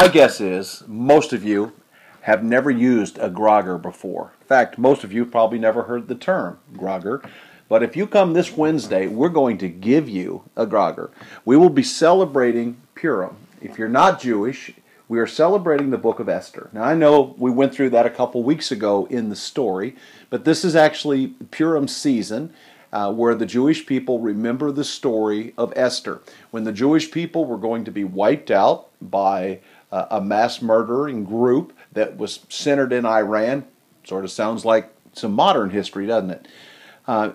My guess is most of you have never used a grogger before. In fact, most of you probably never heard the term grogger. But if you come this Wednesday, we're going to give you a grogger. We will be celebrating Purim. If you're not Jewish, we are celebrating the book of Esther. Now, I know we went through that a couple weeks ago in the story, but this is actually Purim season, where the Jewish people remember the story of Esther, when the Jewish people were going to be wiped out by a mass murdering group that was centered in Iran. Sort of sounds like some modern history, doesn't it?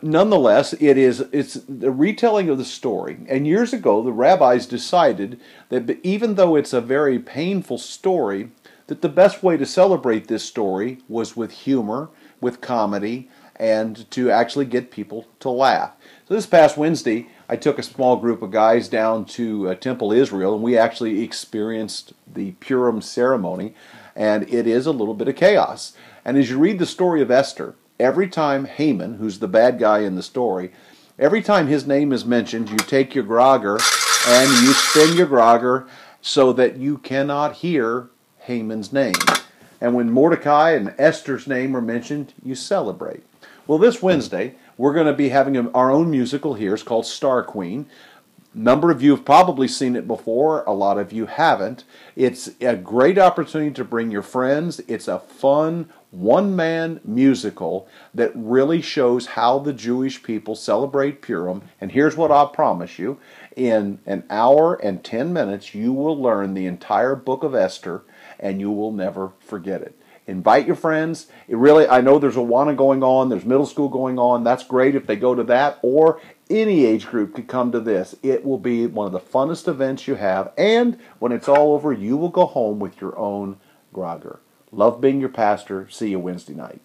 Nonetheless, it's the retelling of the story. And years ago, the rabbis decided that even though it's a very painful story, that the best way to celebrate this story was with humor, with comedy, and to actually get people to laugh. So this past Wednesday, I took a small group of guys down to Temple Israel, and we actually experienced the Purim ceremony, and it is a little bit of chaos. And as you read the story of Esther, every time Haman, who's the bad guy in the story, every time his name is mentioned, you take your grogger and you spin your grogger so that you cannot hear Haman's name. And when Mordecai and Esther's name are mentioned, you celebrate. Well, this Wednesday, we're going to be having our own musical here. It's called Star Queen. A number of you have probably seen it before. A lot of you haven't. It's a great opportunity to bring your friends. It's a fun one-man musical that really shows how the Jewish people celebrate Purim. And here's what I promise you. In an hour and 10 minutes, you will learn the entire book of Esther, and you will never forget it. Invite your friends. I know there's Awana going on, there's middle school going on. That's great if they go to that, or any age group could come to this. It will be one of the funnest events you have, and when it's all over, you will go home with your own grogger. Love being your pastor. See you Wednesday night.